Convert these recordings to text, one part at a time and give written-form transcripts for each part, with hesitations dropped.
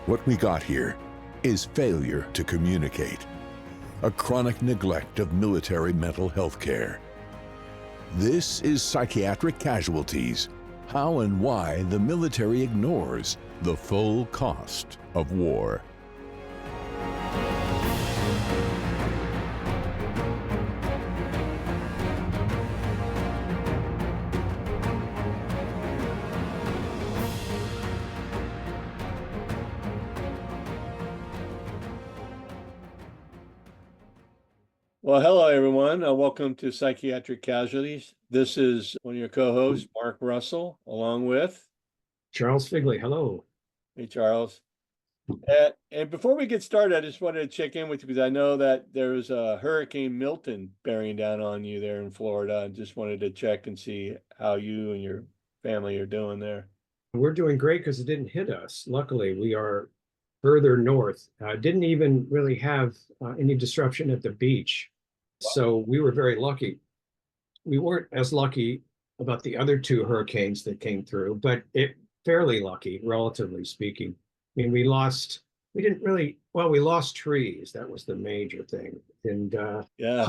What we got here is failure to communicate, a chronic neglect of military mental health care. This is Psychiatric Casualties, how and why the military ignores the full cost of war. Well, hello, everyone. Welcome to Psychiatric Casualties. This is one of your co-hosts, Mark Russell, along with Charles Figley. Hello. Hey, Charles. And before we get started, I just wanted to check in with you because I know that there's a Hurricane Milton bearing down on you there in Florida. I just wanted to check and see how you and your family are doing there. We're doing great because it didn't hit us. Luckily, we are further north. Didn't even really have any disruption at the beach. So we were very lucky. We weren't as lucky about the other two hurricanes that came through, but fairly lucky, relatively speaking. I mean, we lost trees. That was the major thing. And Yeah.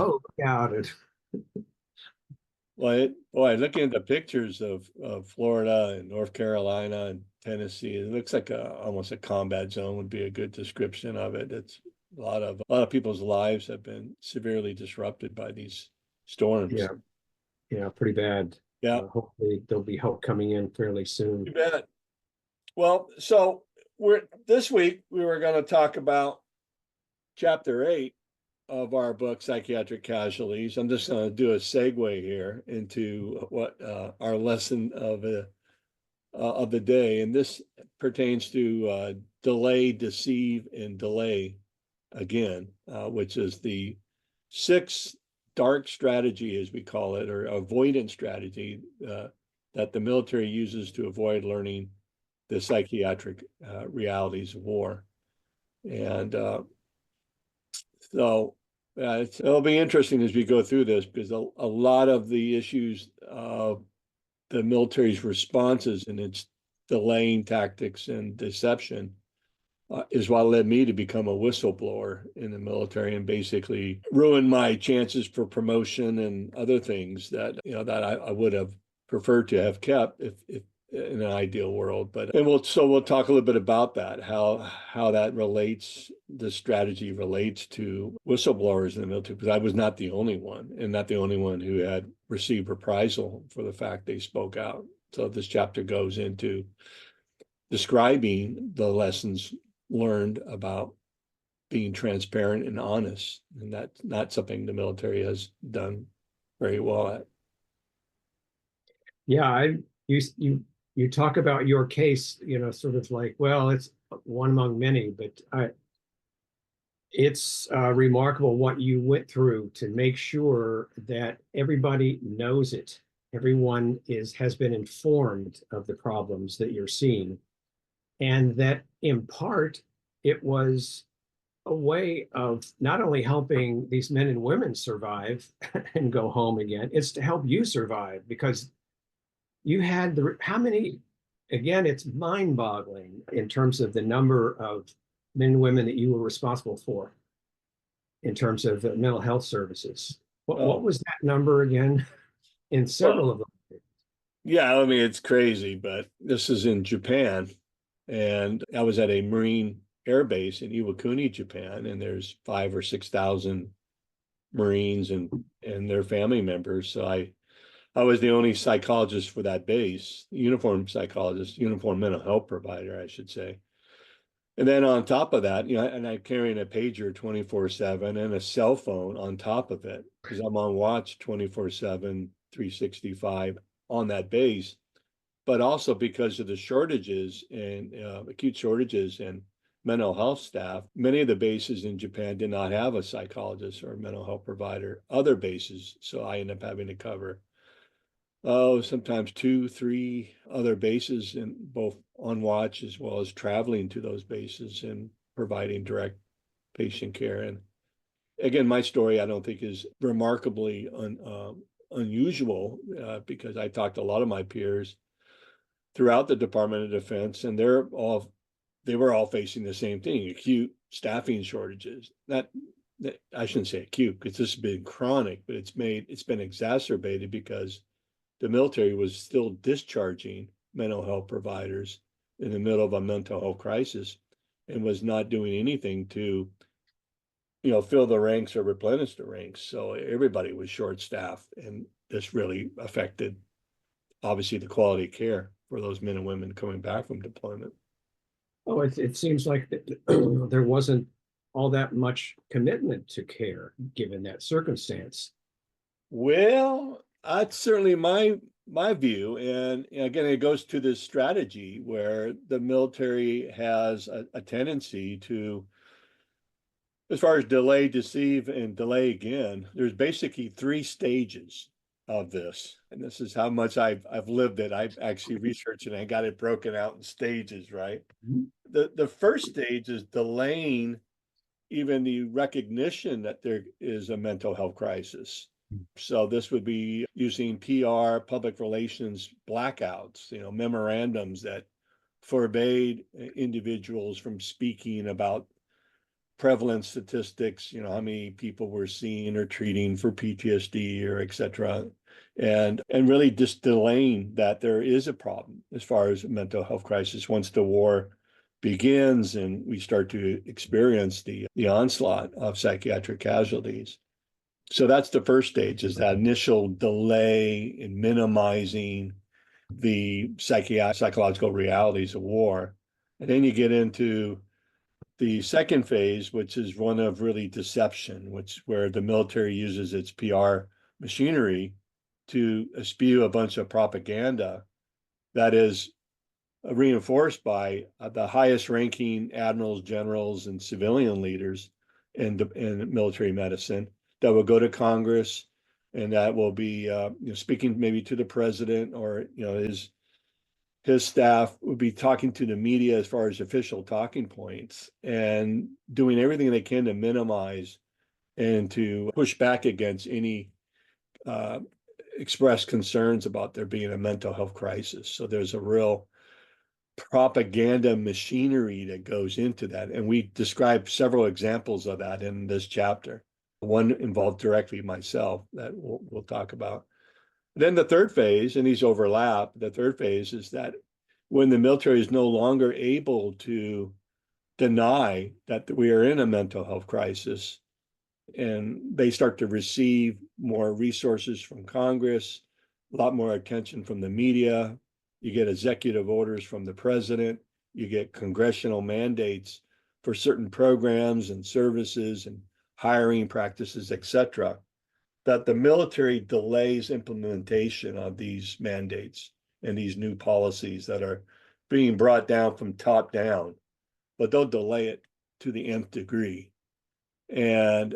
Well, looking at the pictures of Florida and North Carolina and Tennessee, it looks like almost a combat zone would be a good description of it. It's a lot of people's lives have been severely disrupted by these storms. Yeah, pretty bad. Yeah. Hopefully there'll be help coming in fairly soon. You bet. Well, so this week we were going to talk about chapter 8 of our book, Psychiatric Casualties. I'm just going to do a segue here into what our lesson of the day, and this pertains to delay, deceive, and delay again, which is the 6th dark strategy, as we call it, or avoidance strategy that the military uses to avoid learning the psychiatric realities of war. And so it'll be interesting as we go through this, because a lot of the issues of the military's responses and its delaying tactics and deception is what led me to become a whistleblower in the military and basically ruin my chances for promotion and other things that I would have preferred to have kept if in an ideal world. We'll talk a little bit about that, how that relates, the strategy relates to whistleblowers in the military, because I was not the only one, and not the only one who had received reprisal for the fact they spoke out. So this chapter goes into describing the lessons learned about being transparent and honest, and that's not something the military has done very well at. Yeah, you talk about your case, sort of like, well, it's one among many, but it's remarkable what you went through to make sure that everybody knows it. Everyone has been informed of the problems that you're seeing. And that in part, it was a way of not only helping these men and women survive and go home again, it's to help you survive, because you had again, it's mind-boggling in terms of the number of men and women that you were responsible for in terms of mental health services. What was that number again in several of them? Yeah, I mean, it's crazy, but this is in Japan. And I was at a Marine Air Base in Iwakuni, Japan, and there's 5,000 or 6,000 Marines and their family members. So I was the only psychologist for that base, uniform psychologist, uniform mental health provider, I should say. And then on top of that, and I'm carrying a pager 24/7 and a cell phone on top of it, because I'm on watch 24/7, 365 on that base. But also because of the shortages and acute shortages in mental health staff, many of the bases in Japan did not have a psychologist or a mental health provider, other bases. So I ended up having to cover, sometimes 2, 3 other bases, and both on watch as well as traveling to those bases and providing direct patient care. And again, my story, I don't think is remarkably unusual because I talked to a lot of my peers throughout the Department of Defense, and they're all they were all facing the same thing, acute staffing shortages. That I shouldn't say acute, because this has been chronic, but it's been exacerbated because the military was still discharging mental health providers in the middle of a mental health crisis and was not doing anything to, fill the ranks or replenish the ranks. So everybody was short staffed, and this really affected, obviously, the quality of care for those men and women coming back from deployment. Oh, it seems like there wasn't all that much commitment to care given that circumstance. Well, that's certainly my view. And again, it goes to this strategy where the military has a tendency to, as far as delay, deceive, and delay again, there's basically three stages of this. And this is how much I've lived it. I've actually researched it and I got it broken out in stages, right? Mm-hmm. The first stage is delaying even the recognition that there is a mental health crisis. So this would be using PR, public relations blackouts, memorandums that forbade individuals from speaking about prevalent statistics, how many people we're seeing or treating for PTSD or et cetera, and really just delaying that there is a problem as far as mental health crisis once the war begins and we start to experience the onslaught of psychiatric casualties. So that's the first stage, is that initial delay in minimizing the psychological realities of war. And then you get into the second phase, which is one of really deception, where the military uses its PR machinery to spew a bunch of propaganda that is reinforced by the highest ranking admirals, generals, and civilian leaders in military medicine that will go to Congress, and that will be speaking maybe to the president, or his staff would be talking to the media as far as official talking points and doing everything they can to minimize and to push back against any expressed concerns about there being a mental health crisis. So there's a real propaganda machinery that goes into that. And we describe several examples of that in this chapter. One involved directly myself that we'll talk about. Then the third phase, and these overlap, the third phase is that when the military is no longer able to deny that we are in a mental health crisis, and they start to receive more resources from Congress, a lot more attention from the media. You get executive orders from the president, you get congressional mandates for certain programs and services and hiring practices, et cetera, that the military delays implementation of these mandates and these new policies that are being brought down from top down, but they'll delay it to the nth degree and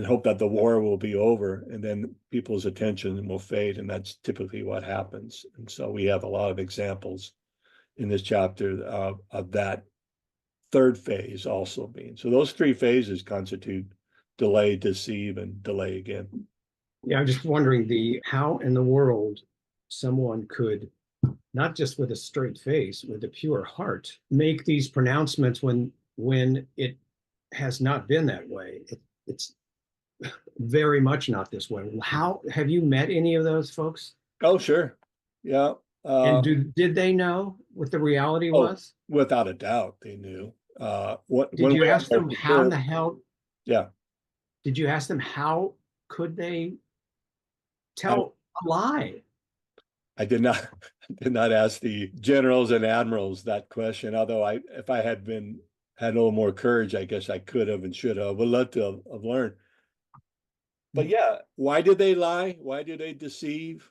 hope that the war will be over, and then people's attention will fade, and that's typically what happens. And so we have a lot of examples in this chapter of that third phase also being. So those three phases constitute delay, deceive, and delay again. Yeah, I'm just wondering how in the world someone could, not just with a straight face, with a pure heart, make these pronouncements when it has not been that way. It's very much not this way. How have you met any of those folks? Oh, sure. Yeah. And did they know what the reality was? Without a doubt, they knew. Did you ask them how in the hell? Yeah. Did you ask them how could they tell a lie? I did not ask the generals and admirals that question. Although if I had a little more courage, I guess I could have and should have. Would love to have learned. But yeah, why did they lie? Why did they deceive?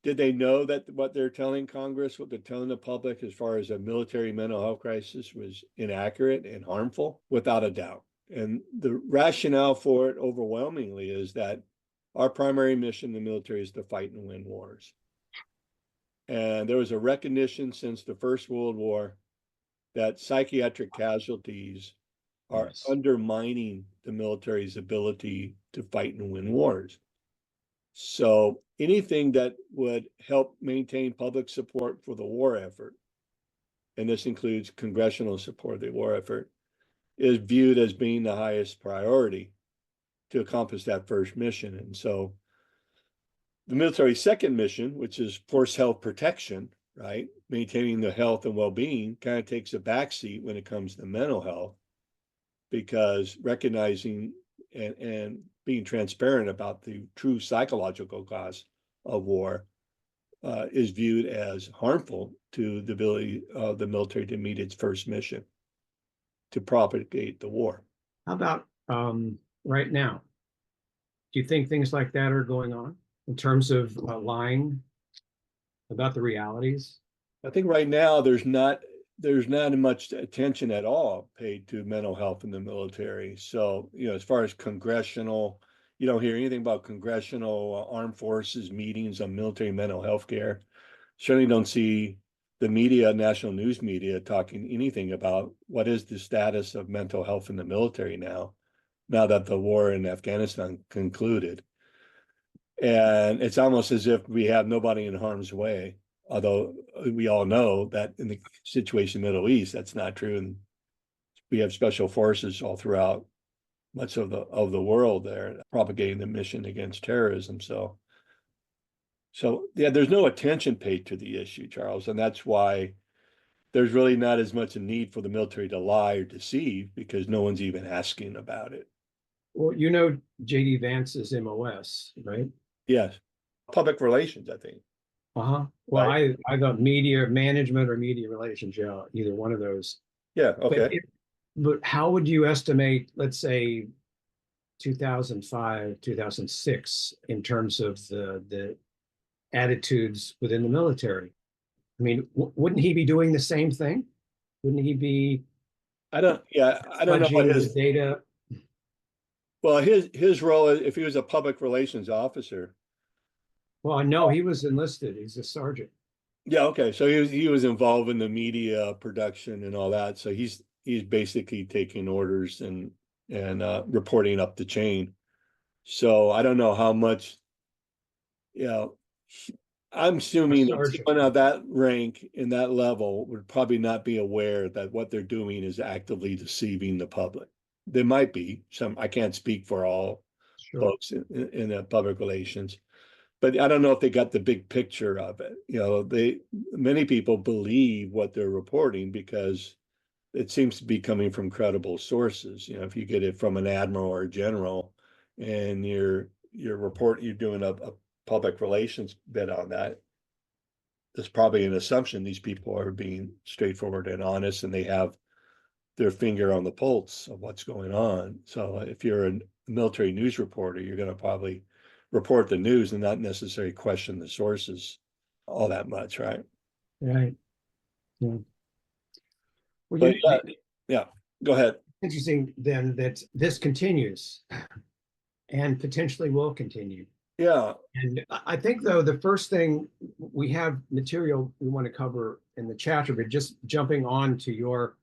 Did they know that what they're telling Congress, what they're telling the public as far as a military mental health crisis was inaccurate and harmful? Without a doubt. And the rationale for it overwhelmingly is that our primary mission in the military is to fight and win wars. And there was a recognition since the First World War that psychiatric casualties are undermining the military's ability to fight and win wars. So anything that would help maintain public support for the war effort and this includes congressional support of the war effort, is viewed as being the highest priority to accomplish that first mission. And so the military's second mission, which is force health protection, right, maintaining the health and well-being, kind of takes a backseat when it comes to mental health, because recognizing and being transparent about the true psychological cost of war is viewed as harmful to the ability of the military to meet its first mission, to propagate the war. How about right now? Do you think things like that are going on in terms of lying about the realities? I think right now there's not much attention at all paid to mental health in the military. So, as far as congressional, you don't hear anything about congressional armed forces meetings on military mental health care. Certainly don't see the media, national news media, talking anything about what is the status of mental health in the military now that the war in Afghanistan concluded. And it's almost as if we have nobody in harm's way, although we all know that in the situation in the Middle East, that's not true. And we have special forces all throughout much of the world there propagating the mission against terrorism. So yeah, there's no attention paid to the issue, Charles, and that's why there's really not as much a need for the military to lie or deceive, because no one's even asking about it. Well, J.D. Vance's MOS, right? Yes, public relations, I think. Uh-huh. Well, Right. I thought media management or media relations, yeah, either one of those. Yeah, okay. But how would you estimate, let's say, 2005, 2006, in terms of the attitudes within the military? I mean, wouldn't he be doing the same thing? Wouldn't he be I don't know what fudging his the data? well, his role, if he was a public relations officer. Well, I know he was enlisted. He's a sergeant. Yeah, okay. So he was involved in the media production and all that. So he's basically taking orders and reporting up the chain. So I don't know how much, I'm assuming that Sergeant. someone of that rank in that level would probably not be aware that what they're doing is actively deceiving the public. There might be some, I can't speak for all Sure. folks in the public relations, but I don't know if they got the big picture of it. Many people believe what they're reporting because it seems to be coming from credible sources. If you get it from an admiral or a general and you're doing a public relations bit on that, there's probably an assumption these people are being straightforward and honest, and they have their finger on the pulse of what's going on. So if you're a military news reporter, you're going to probably report the news and not necessarily question the sources all that much, right? Right. Yeah. Well, But yeah, go ahead. interesting then that this continues and potentially will continue. Yeah. And I think, though, the first thing, we have material we want to cover in the chapter, but just jumping on to your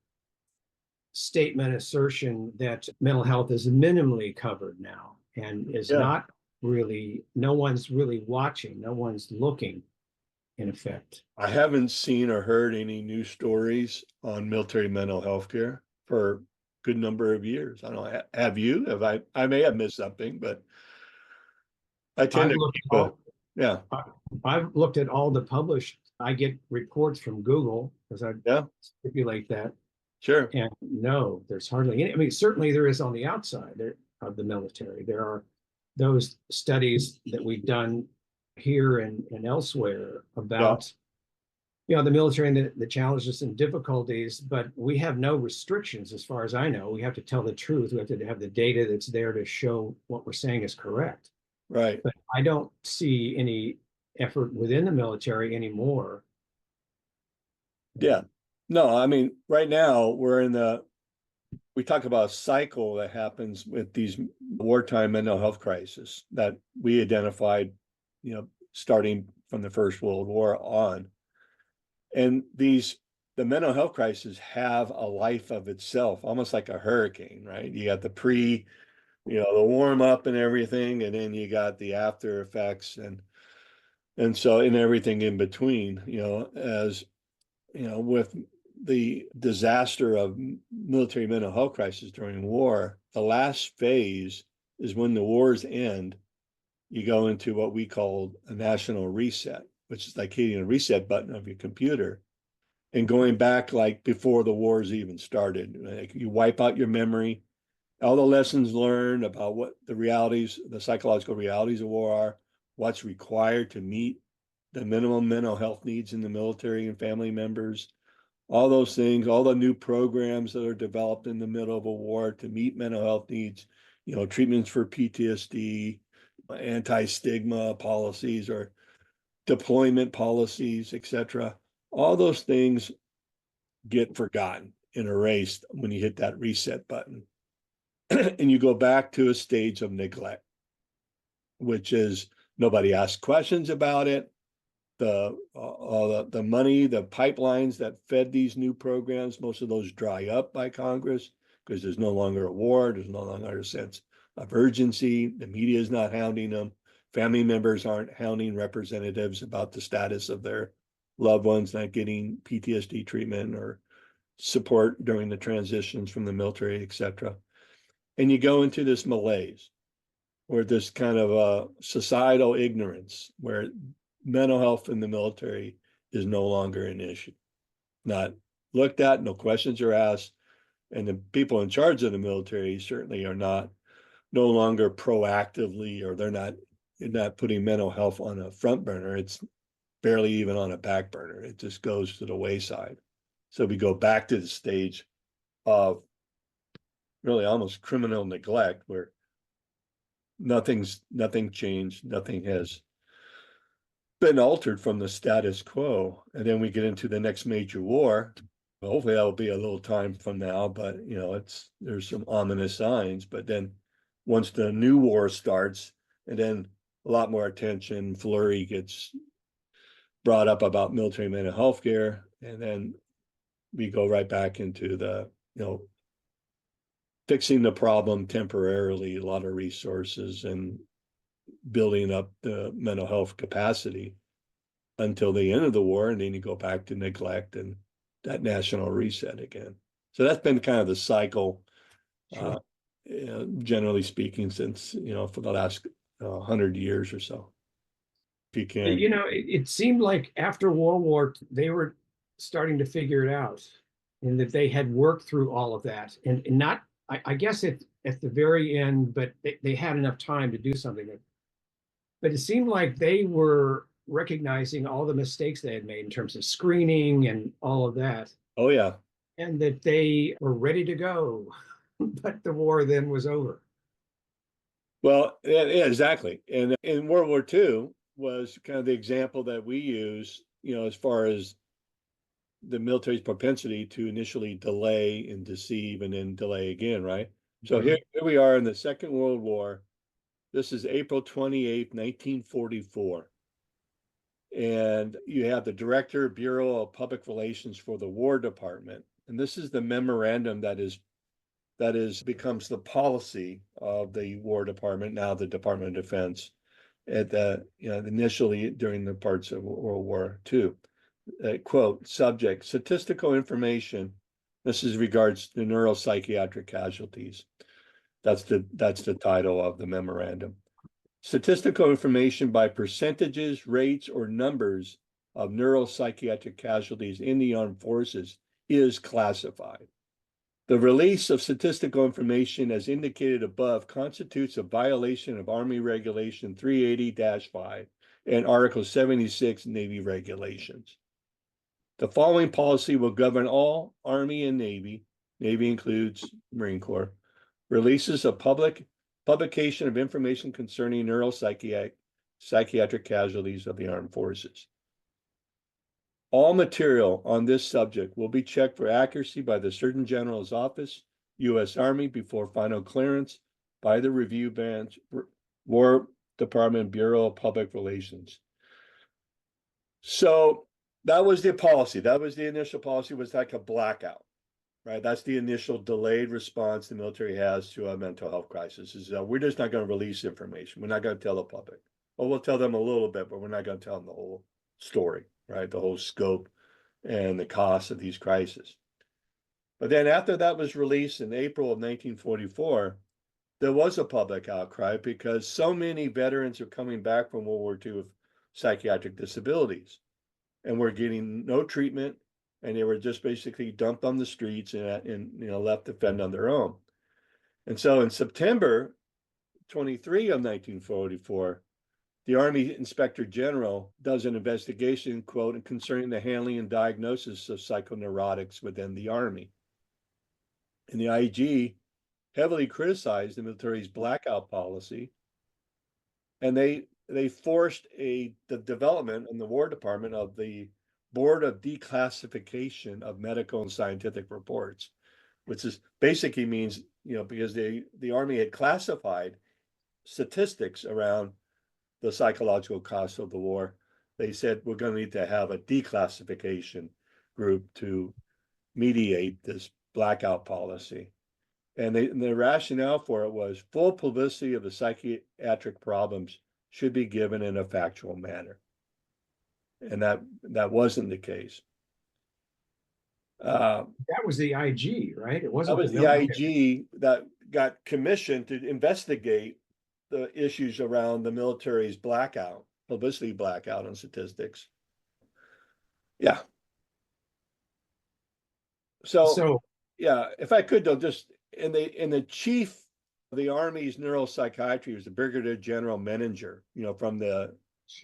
statement assertion that mental health is minimally covered now and is not really, no one's really watching, no one's looking, in effect. I haven't seen or heard any news stories on military mental health care for a good number of years. I don't know, have you? I may have missed something, but I tend I've looked at all the published, I get reports from Google because I stipulate that. Sure. And no, there's hardly any. I mean, certainly there is on the outside of the military. There are those studies that we've done here and elsewhere about, the military and the challenges and difficulties, but we have no restrictions as far as I know. We have to tell the truth. We have to have the data that's there to show what we're saying is correct. Right. But I don't see any effort within the military anymore. Yeah. No, I mean, right now we talk about a cycle that happens with these wartime mental health crises that we identified, starting from the First World War on. And the mental health crises have a life of itself, almost like a hurricane, right? You got the the warm up and everything, and then you got the after effects and so, and everything in between, as with the disaster of military mental health crisis during war, the last phase is when the wars end, you go into what we call a national reset, which is like hitting a reset button of your computer and going back like before the wars even started. Like you wipe out your memory, all the lessons learned about what the realities, the psychological realities of war are, what's required to meet the minimum mental health needs in the military and family members, all those things, all the new programs that are developed in the middle of a war to meet mental health needs, treatments for PTSD, anti-stigma policies or deployment policies, etc. All those things get forgotten and erased when you hit that reset button. And you go back to a stage of neglect, which is nobody asks questions about it. The money, the pipelines that fed these new programs, most of those dry up by Congress because there's no longer a war. There's no longer a sense of urgency. The media is not hounding them. Family members aren't hounding representatives about the status of their loved ones not getting PTSD treatment or support during the transitions from the military, etc. And you go into this malaise or this kind of societal ignorance where mental health in the military is no longer an issue, not looked at, no questions are asked. And the people in charge of the military certainly are no longer proactively, or they're not putting mental health on a front burner. It's barely even on a back burner. It just goes to the wayside. So we go back to the stage of really almost criminal neglect where nothing changed, nothing has been altered from the status quo. And then we get into the next major war. Hopefully that will be a little time from now, but there's some ominous signs. But then once the new war starts, and then a lot more attention, flurry gets brought up about military mental health care, and then we go right back into the, fixing the problem temporarily, a lot of resources and building up the mental health capacity until the end of the war. And then you go back to neglect and that national reset again. So that's been kind of the cycle, sure. Generally speaking, since, for the last 100 years or so. If you can. It seemed like after World War, they were starting to figure it out and that they had worked through all of that and not, I guess at the very end, but they had enough time to do something. But it seemed like they were recognizing all the mistakes they had made in terms of screening and all of that. Oh, yeah. And that they were ready to go, but the war then was over. Well, yeah, exactly. And in World War II was kind of the example that we use, as far as the military's propensity to initially delay and deceive and then delay again, right? So here we are in the Second World War. This is April 28th, 1944. And you have the Director, Bureau of Public Relations for the War Department. And this is the memorandum that becomes the policy of the War Department, now the Department of Defense, at initially during the parts of World War II. Quote, subject, statistical information. This is regards to neuropsychiatric casualties. That's the title of the memorandum. Statistical information by percentages, rates, or numbers of neuropsychiatric casualties in the armed forces is classified. The release of statistical information as indicated above constitutes a violation of Army Regulation 380-5 and Article 76 Navy regulations. The following policy will govern all Army and Navy includes Marine Corps, releases of publication of information concerning neuropsychiatric casualties of the armed forces. All material on this subject will be checked for accuracy by the Surgeon General's Office, U.S. Army, before final clearance by the Review Branch, War Department, Bureau of Public Relations. So that was the policy. That was the initial policy, was like a blackout, right? That's the initial delayed response the military has to a mental health crisis, is we're just not going to release information. We're not going to tell the public. Well, we'll tell them a little bit, but we're not going to tell them the whole story, right? The whole scope and the cost of these crises. But then after that was released in April of 1944, there was a public outcry because so many veterans are coming back from World War II with psychiatric disabilities and were getting no treatment, and they were just basically dumped on the streets and left to fend on their own. And so in September 23 of 1944, the Army Inspector General does an investigation, quote, concerning the handling and diagnosis of psychoneurotics within the Army. And the IG heavily criticized the military's blackout policy, and they forced the development in the War Department of the Board of Declassification of Medical and Scientific Reports, which is basically means, because the Army had classified statistics around the psychological costs of the war, they said we're going to need to have a declassification group to mediate this blackout policy. And the rationale for it was full publicity of the psychiatric problems should be given in a factual manner. And that wasn't the case. That was the IG, right? It wasn't. That was the IG that got commissioned to investigate the issues around the military's publicity blackout on statistics. Yeah. So yeah, if I could though, just in the chief of the Army's neuropsychiatry was the Brigadier General Menninger, from the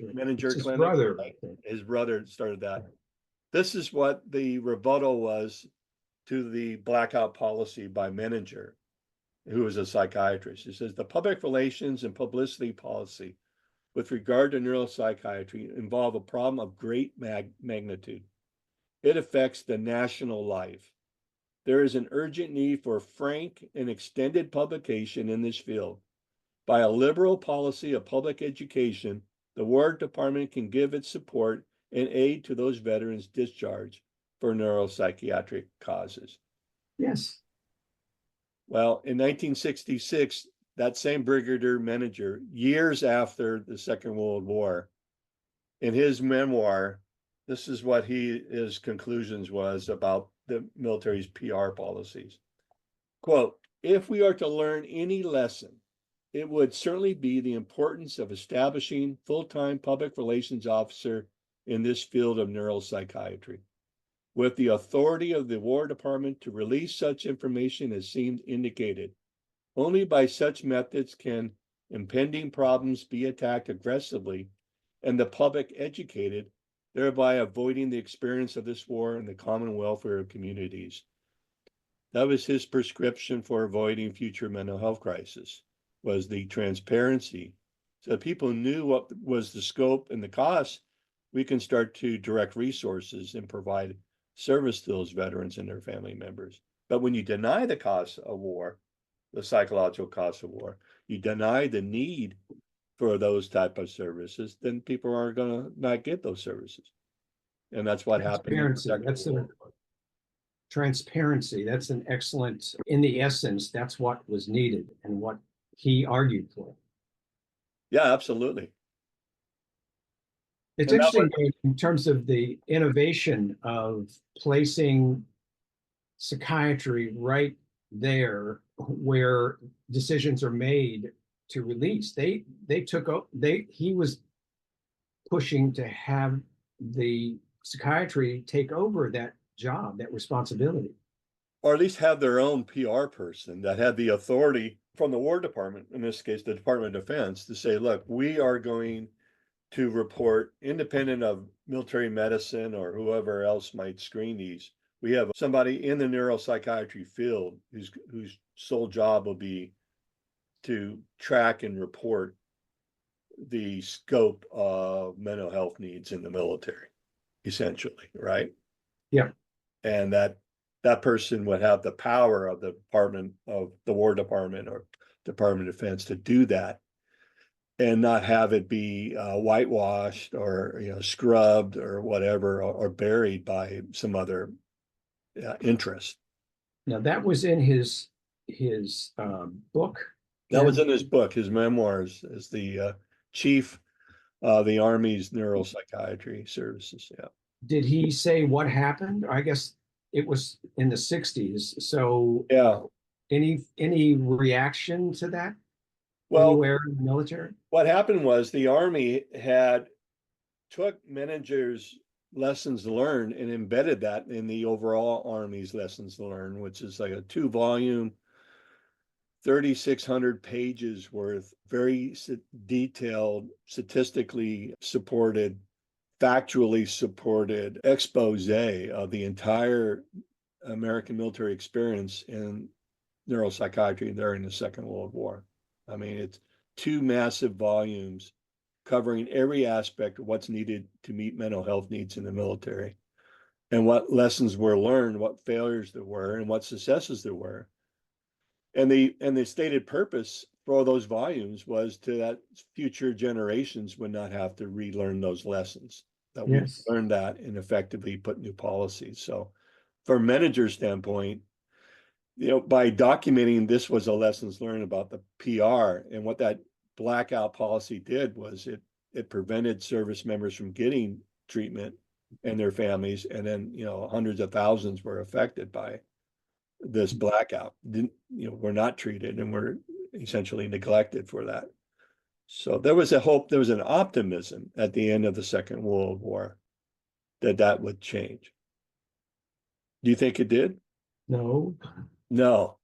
Menninger his Clinic. Brother. His brother started that. This is what the rebuttal was to the blackout policy by Menninger, who was a psychiatrist. He says the public relations and publicity policy with regard to neuropsychiatry involve a problem of great magnitude. It affects the national life. There is an urgent need for frank and extended publication in this field. By a liberal policy of public education, the War Department can give its support and aid to those veterans discharged for neuropsychiatric causes. Yes. Well, in 1966, that same Brigadier Menninger, years after the Second World War, in his memoir, this is what his conclusions was about the military's PR policies. Quote, if we are to learn any lesson, it would certainly be the importance of establishing full-time public relations officer in this field of neuropsychiatry, with the authority of the War Department to release such information as seemed indicated. Only by such methods can impending problems be attacked aggressively and the public educated, thereby avoiding the experience of this war and the common welfare of communities. That was his prescription for avoiding future mental health crisis, was the transparency. So people knew what was the scope and the cost. We can start to direct resources and provide service to those veterans and their family members. But when you deny the cost of war, the psychological cost of war, you deny the need for those type of services, then people are going to not get those services. And that's what happened. Transparency. That's an excellent, in the essence, that's what was needed and what he argued for. Yeah, absolutely. It's interesting in terms of the innovation of placing psychiatry right there where decisions are made to release. He was pushing to have the psychiatry take over that job, that responsibility. Or at least have their own PR person that had the authority from the War Department, in this case, the Department of Defense, to say, look, we are going to report independent of military medicine or whoever else might screen these. We have somebody in the neuropsychiatry field whose sole job will be to track and report the scope of mental health needs in the military, essentially, right? Yeah. And that person would have the power of the War Department or Department of Defense to do that, and not have it be whitewashed or scrubbed or whatever, or buried by some other interest. Now that was in his book. That was in his book, his memoirs, as the chief of the Army's neuropsychiatry services. Yeah. Did he say what happened? I guess it was in the 60s. So Yeah. any reaction to that Well, anywhere in the military? what happened was the Army had took Menninger's lessons learned and embedded that in the overall Army's lessons learned, which is like a 2-volume, 3,600 pages worth, very detailed, statistically supported, factually supported expose of the entire American military experience in neuropsychiatry during the Second World War. I mean, it's 2 massive volumes covering every aspect of what's needed to meet mental health needs in the military and what lessons were learned, what failures there were, and what successes there were. And the stated purpose for all those volumes was to that future generations would not have to relearn those lessons, that we Yes. learned that and effectively put new policies. So from Menninger's standpoint, by documenting this was a lessons learned about the PR, and what that blackout policy did was it prevented service members from getting treatment and their families, and then hundreds of thousands were affected by this blackout. Were not treated and were essentially neglected for that. So there was a hope, there was an optimism at the end of the Second World War that would change. Do you think it did? No. No.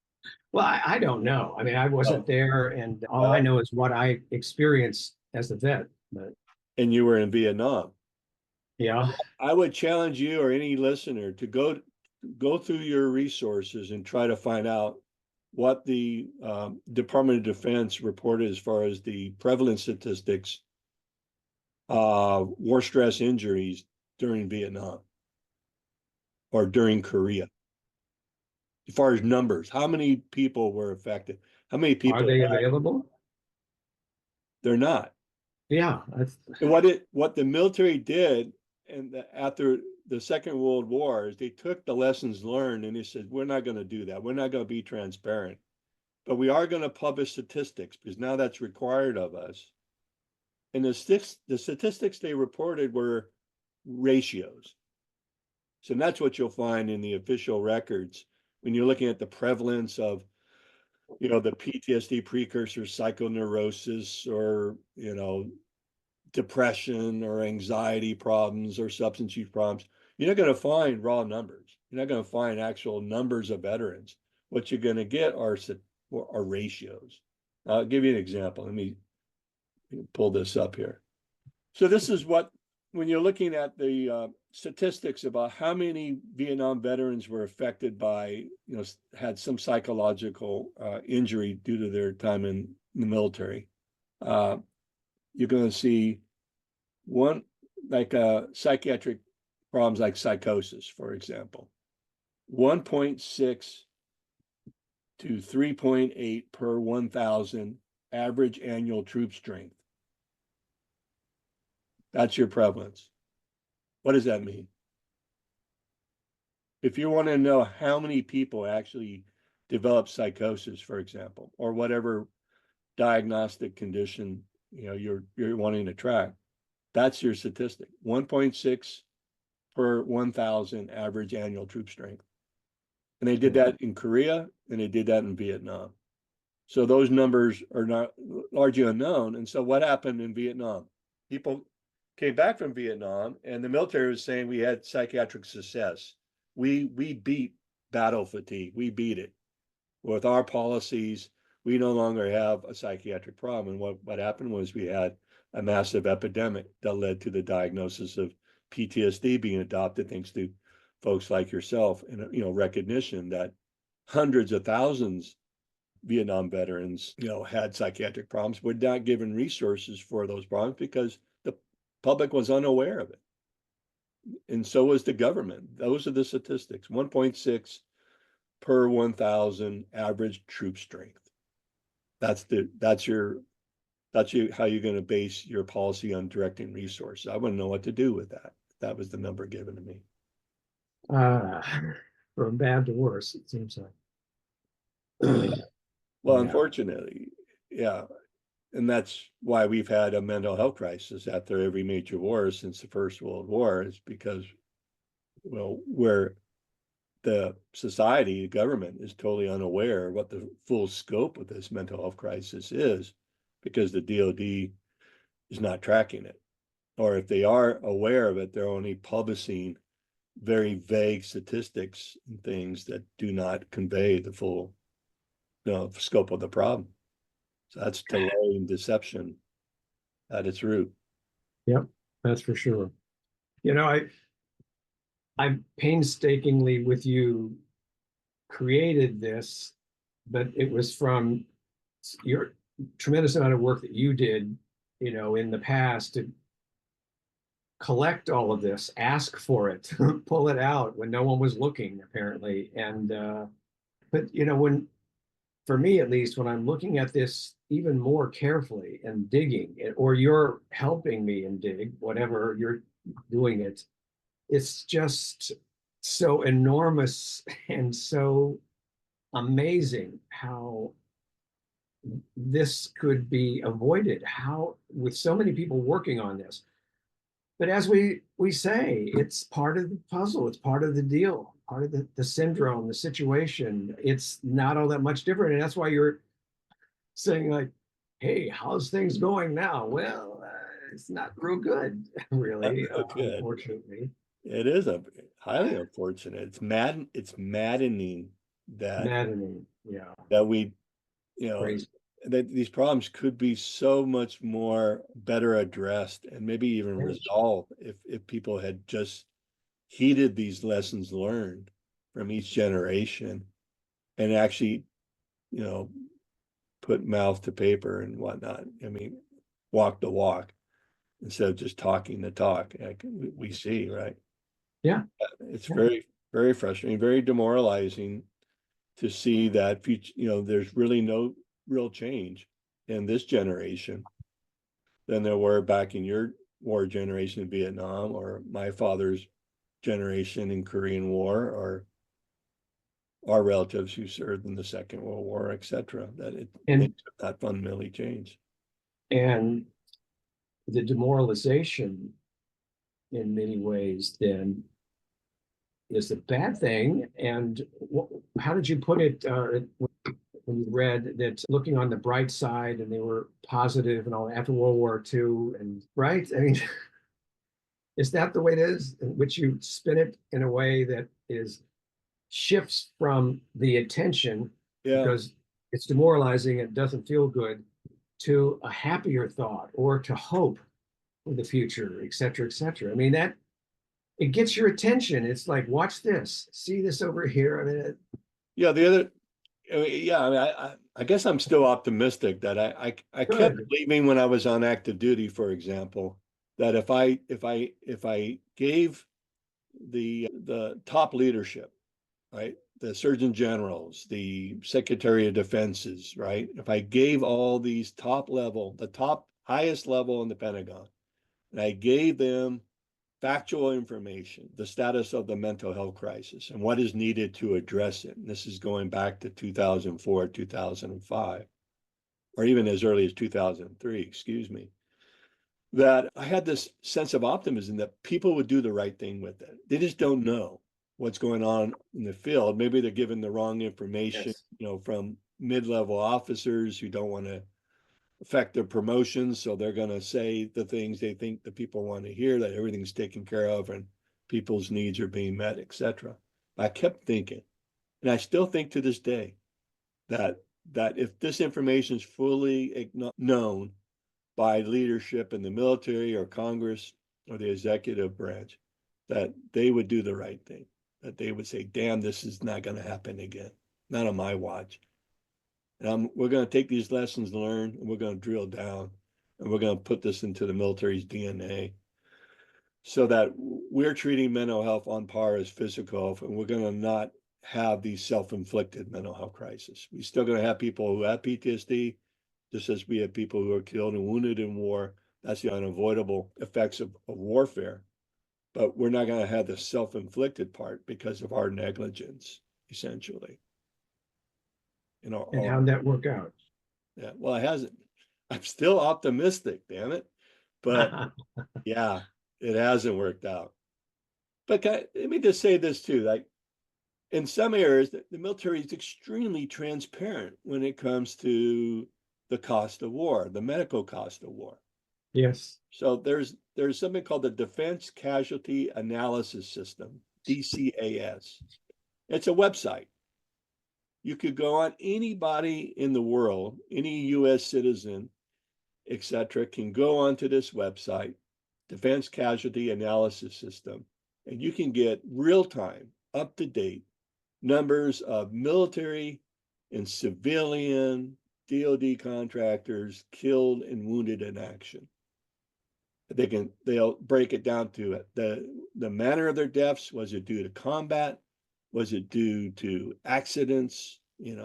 Well, I don't know. I mean, I wasn't there, and all I Well, know is what I experienced as a vet. But and you were in Vietnam. yeah, I would challenge you or any listener to go through your resources and try to find out what the Department of Defense reported as far as the prevalence statistics, war stress injuries during Vietnam or during Korea. As far as numbers, how many people were affected? How many people are they died? available? They're not. Yeah, And what the military did, and after the Second World War, is they took the lessons learned and they said, we're not going to do that. We're not going to be transparent, but we are going to publish statistics because now that's required of us. And the statistics they reported were ratios. So that's what you'll find in the official records when you're looking at the prevalence of, the PTSD precursor psychoneurosis, or, depression or anxiety problems or substance use problems. You're not going to find raw numbers. You're not going to find actual numbers of veterans. What you're going to get are ratios. I'll give you an example. Let me pull this up here. So this is when you're looking at the statistics about how many Vietnam veterans were affected by, had some psychological injury due to their time in the military. You're going to see one, like psychiatric problems like psychosis, for example, 1.6 to 3.8 per 1,000 average annual troop strength. That's your prevalence. What does that mean? If you want to know how many people actually develop psychosis, for example, or whatever diagnostic condition you're wanting to track, that's your statistic. 1.6 per 1,000 average annual troop strength. And they did that in Korea and they did that in Vietnam. So those numbers are not largely unknown. And so what happened in Vietnam? People came back from Vietnam and the military was saying we had psychiatric success. We beat battle fatigue. We beat it. With our policies, we no longer have a psychiatric problem. And what happened was we had a massive epidemic that led to the diagnosis of PTSD being adopted, thanks to folks like yourself, and recognition that hundreds of thousands Vietnam veterans, had psychiatric problems, were not given resources for those problems because the public was unaware of it. And so was the government. Those are the statistics: 1.6 per 1,000 average troop strength. That's how you're going to base your policy on directing resources. I wouldn't know what to do with that. That was the number given to me. from bad to worse, it seems like. Well, Yeah. unfortunately, yeah. And that's why we've had a mental health crisis after every major war since the First World War, is because, we're the society, the government is totally unaware of what the full scope of this mental health crisis is, because the DoD is not tracking it. Or if they are aware of it, they're only publishing very vague statistics and things that do not convey the full, scope of the problem. So that's delay and deception at its root. Yep, that's for sure. I painstakingly with you created this, but it was from your tremendous amount of work that you did, in the past to collect all of this, ask for it, pull it out when no one was looking, apparently. And but for me at least, when I'm looking at this even more carefully and digging, or you're helping me and dig, whatever you're doing it, it's just so enormous and so amazing how this could be avoided, how with so many people working on this. But as we say, it's part of the puzzle, it's part of the deal, part of the syndrome, the situation. It's not all that much different. And that's why you're saying, like, hey, how's things going now? Well, it's not real good, really, Good. unfortunately. It is highly unfortunate. It's maddening that Yeah. that we, Crazy. that these problems could be so much more better addressed and maybe even resolved if people had just heeded these lessons learned from each generation and actually, put mouth to paper and whatnot. I mean, walk the walk instead of just talking the talk, like we see, right? Yeah. It's very, very frustrating, very demoralizing to see that there's really no real change in this generation than there were back in your war generation in Vietnam, or my father's generation in Korean War, or our relatives who served in the Second World War, etc. Things have not fundamentally changed. And the demoralization in many ways then is a bad thing. And how did you put it when you read that, looking on the bright side, and they were positive and all after World War II, and right? I mean, is that the way it is, in which you spin it in a way that shifts from the attention, because it's demoralizing, it doesn't feel good, to a happier thought or to hope for the future, et cetera, et cetera. I mean, that it gets your attention. It's like, watch this, see this over here. I mean, I guess I'm still optimistic that I kept believing when I was on active duty, for example, that if I gave the top leadership, right, the Surgeon Generals, the Secretary of Defenses, right, if I gave all these the highest level in the Pentagon, and I gave them factual information, the status of the mental health crisis and what is needed to address it. And this is going back to 2004, 2005, or even as early as 2003, excuse me, that I had this sense of optimism that people would do the right thing with it. They just don't know what's going on in the field. Maybe they're given the wrong information, from mid-level officers who don't want to affect their promotions, so they're going to say the things they think the people want to hear, that everything's taken care of and people's needs are being met, etc. I kept thinking, and I still think to this day, that if this information is fully known by leadership in the military or Congress or the executive branch, that they would do the right thing, that they would say, damn, this is not going to happen again, not on my watch. And we're going to take these lessons learned, and we're going to drill down, and we're going to put this into the military's DNA, so that we're treating mental health on par as physical health, and we're going to not have these self-inflicted mental health crises. We're still going to have people who have PTSD, just as we have people who are killed and wounded in war. That's the unavoidable effects of warfare. But we're not going to have the self-inflicted part because of our negligence, essentially. And how'd that work out? Yeah, well, it hasn't. I'm still optimistic, damn it. But yeah, it hasn't worked out. But let me just say this too, like, in some areas, the military is extremely transparent when it comes to the cost of war, the medical cost of war. Yes. So there's something called the Defense Casualty Analysis System, DCAS. It's a website. You could go on, anybody in the world, any US citizen, etc., can go onto this website, Defense Casualty Analysis System, and you can get real-time, up-to-date numbers of military and civilian DoD contractors killed and wounded in action. They'll break it down to it. The manner of their deaths. Was it due to combat? Was it due to accidents,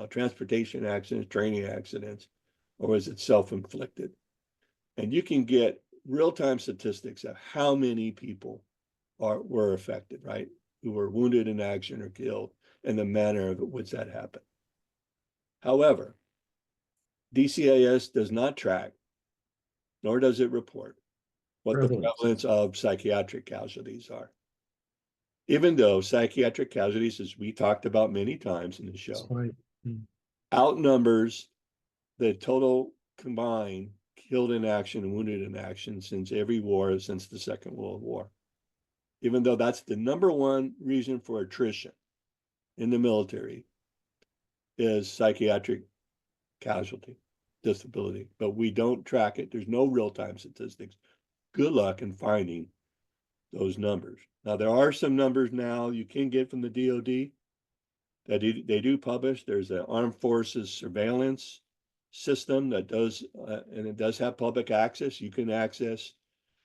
transportation accidents, training accidents, or was it self-inflicted? And you can get real-time statistics of how many people were affected, right? Who were wounded in action or killed, and the manner of which that happened. However, DCAS does not track, nor does it report what the prevalence of psychiatric casualties are. Even though psychiatric casualties, as we talked about many times in the show, outnumbers the total combined killed in action and wounded in action since every war since the Second World War. Even though that's the number one reason for attrition in the military is psychiatric casualty, disability, but we don't track it. There's no real-time statistics. Good luck in finding those numbers. Now, there are some numbers now you can get from the DoD that they do publish. There's an armed forces surveillance system that does, and it does have public access. You can access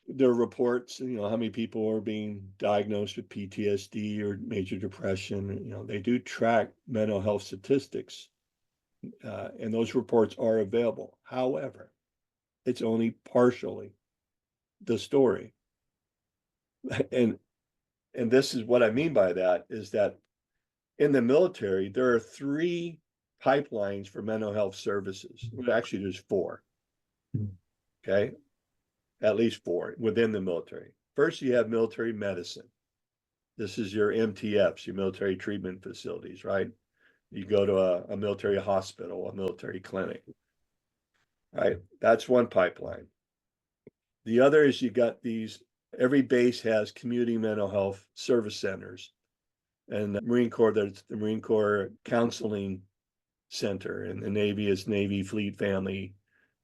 their reports, how many people are being diagnosed with PTSD or major depression. They do track mental health statistics, and those reports are available. However, it's only partially the story. And this is what I mean by that, is that in the military, there are 3 pipelines for mental health services. Well, actually, there's 4. Okay. At least 4 within the military. First, you have military medicine. This is your MTFs, your military treatment facilities, right? You go to a military hospital, a military clinic, right? That's one pipeline. The other is you got these, every base has community mental health service centers. And the Marine Corps, there's the Marine Corps Counseling Center, and the Navy is Navy Fleet Family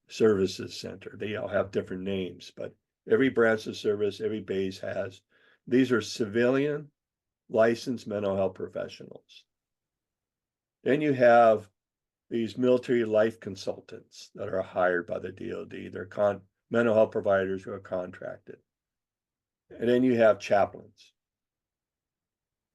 Services Center. They all have different names, but every branch of service, every base has. These are civilian licensed mental health professionals. Then you have these military life consultants that are hired by the DoD. They're mental health providers who are contracted. And then you have chaplains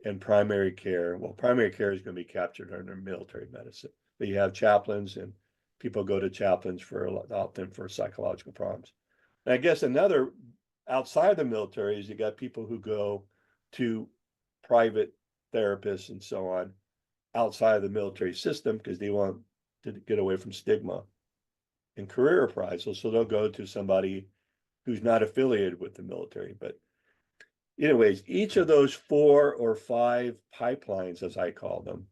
and primary care. Well, primary care is going to be captured under military medicine, but you have chaplains, and people go to chaplains often for psychological problems. And I guess another outside the military is you got people who go to private therapists and so on outside of the military system because they want to get away from stigma and career appraisal. So they'll go to somebody who's not affiliated with the military. But anyways, each of those 4 or 5 pipelines, as I call them,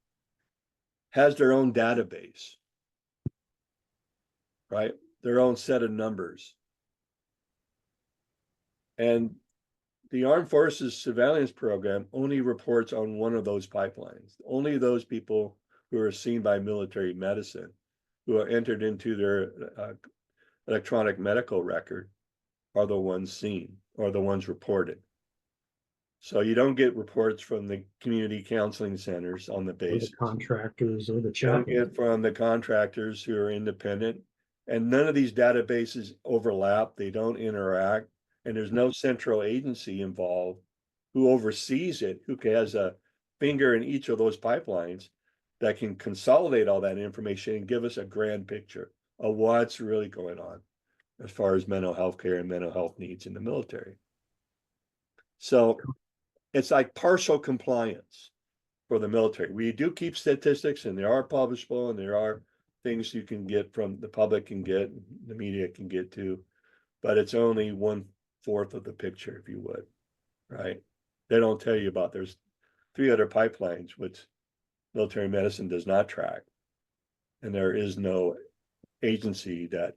has their own database, right? Their own set of numbers. And the Armed Forces Surveillance Program only reports on one of those pipelines. Only those people who are seen by military medicine, who are entered into their electronic medical record, are the ones seen or the ones reported. So you don't get reports from the community counseling centers on the base. The contractors or the You don't chaplains. get from the contractors who are independent. And none of these databases overlap. They don't interact. And there's no central agency involved who oversees it, who has a finger in each of those pipelines that can consolidate all that information and give us a grand picture of what's really going on as far as mental health care and mental health needs in the military. So it's like partial compliance for the military. We do keep statistics, and they are publishable, and there are things you can get from the public can get, the media can get to, but it's only 1/4 of the picture, if you would, right? They don't tell you about there's 3 other pipelines, which military medicine does not track. And there is no agency that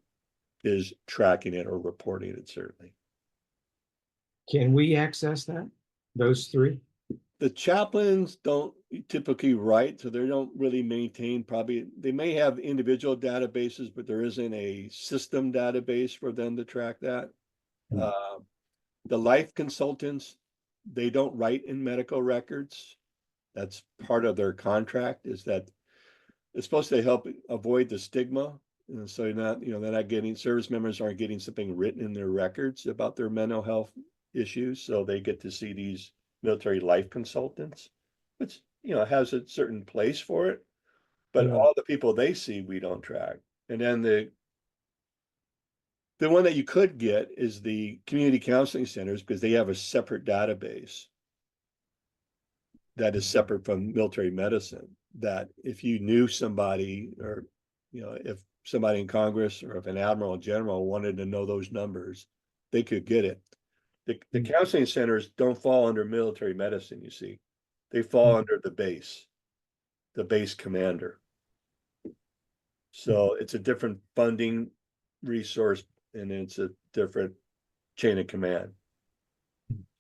is tracking it or reporting it, certainly. Can we access that? Those three? The chaplains don't typically write, so they don't really maintain, probably, they may have individual databases, but there isn't a system database for them to track that. The life consultants, they don't write in medical records. That's part of their contract, is that it's supposed to help avoid the stigma. And so they're not getting, service members aren't getting something written in their records about their mental health issues. So they get to see these military life consultants, which, has a certain place for it. But all the people they see, we don't track. And then the one that you could get is the community counseling centers, because they have a separate database that is separate from military medicine, that if you knew somebody, or, if somebody in Congress or if an admiral or general wanted to know those numbers, they could get it. The counseling centers don't fall under military medicine, you see. They fall under the base commander. So it's a different funding resource, and it's a different chain of command.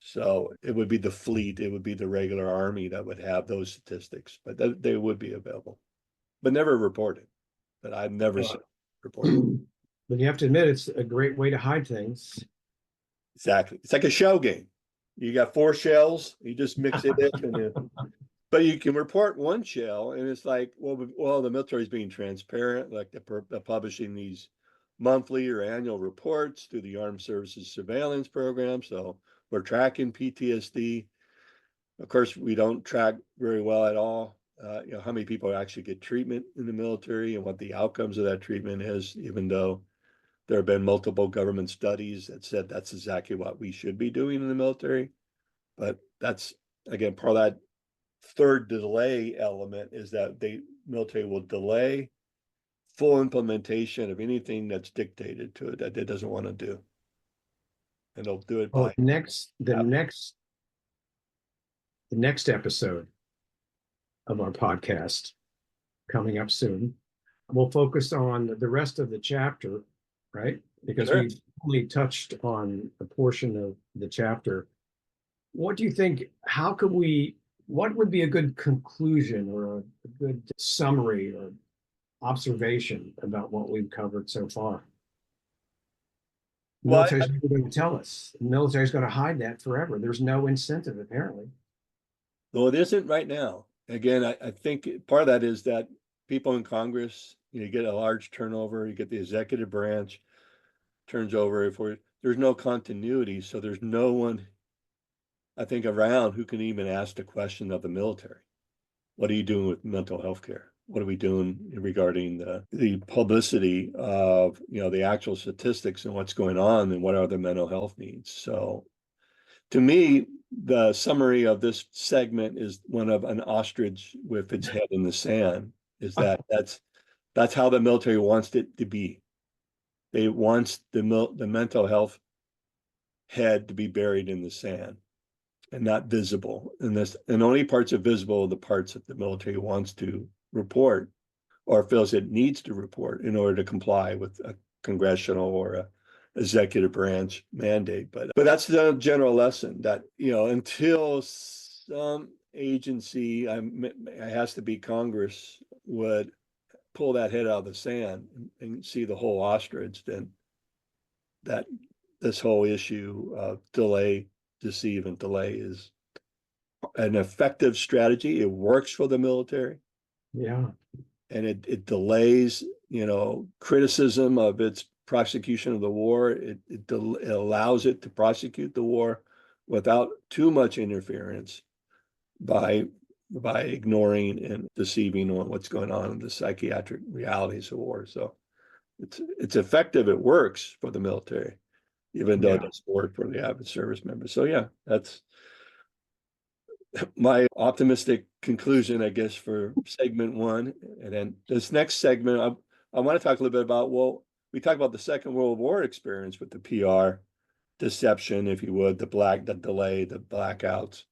So it would be the fleet, it would be the regular army that would have those statistics, but they would be available, but never reported. But I've never seen reported. But you have to admit, it's a great way to hide things. Exactly. It's like a shell game. You got 4 shells, you just mix it in, but you can report one shell, and it's like, well, the military is being transparent, like they're publishing these monthly or annual reports through the Armed Services Surveillance Program. So we're tracking PTSD. Of course, we don't track very well at all, how many people actually get treatment in the military and what the outcomes of that treatment is, even though there have been multiple government studies that said that's exactly what we should be doing in the military. But that's, again, part of that third delay element, is that the military will delay full implementation of anything that's dictated to it that it doesn't want to do. And they'll do it by the next episode of our podcast, coming up soon, we'll focus on the rest of the chapter, right? Because Sure. we've only touched on a portion of the chapter. What do you think? What would be a good conclusion or a good summary or observation about what we've covered so far? The Well, military's never going to tell us. The military's going to hide that forever. There's no incentive, apparently. Well, it isn't right now. Again, I think part of that is that people in Congress, you get a large turnover, you get the executive branch turns over, there's no continuity. So there's no one, I think, around who can even ask the question of the military. What are you doing with mental health care? What are we doing regarding the publicity of, the actual statistics and what's going on and what are the mental health needs? So to me, the summary of this segment is one of an ostrich with its head in the sand, is that's how the military wants it to be. They want the mental health head to be buried in the sand and not visible. And only parts are visible are the parts that the military wants to report or feels it needs to report in order to comply with a congressional or a executive branch mandate. But that's the general lesson, that, until some agency, it has to be Congress, would pull that head out of the sand and see the whole ostrich, then that this whole issue of deceive and delay is an effective strategy. It works for the military. Yeah. And it delays, criticism of its prosecution of the war. It allows it to prosecute the war without too much interference by ignoring and deceiving on what's going on in the psychiatric realities of war. So it's effective. It works for the military, even though it doesn't work for the average service member. So yeah, that's my optimistic conclusion, I guess, for segment 1. And then this next segment, I want to talk a little bit about, we talked about the Second World War experience with the PR deception, if you would, the delay, the blackouts,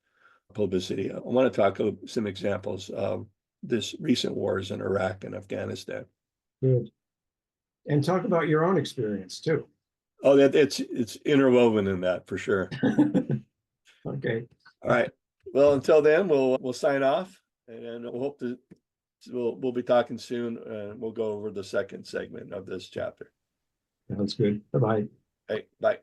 publicity. I want to talk some examples of this recent wars in Iraq and Afghanistan. Good. And talk about your own experience too. Oh, that it's interwoven in that for sure. Okay. All right. Well, until then, we'll sign off, and we'll hope to we'll be talking soon. We'll go over the second segment of this chapter. Sounds good. Bye-bye. Hey, bye.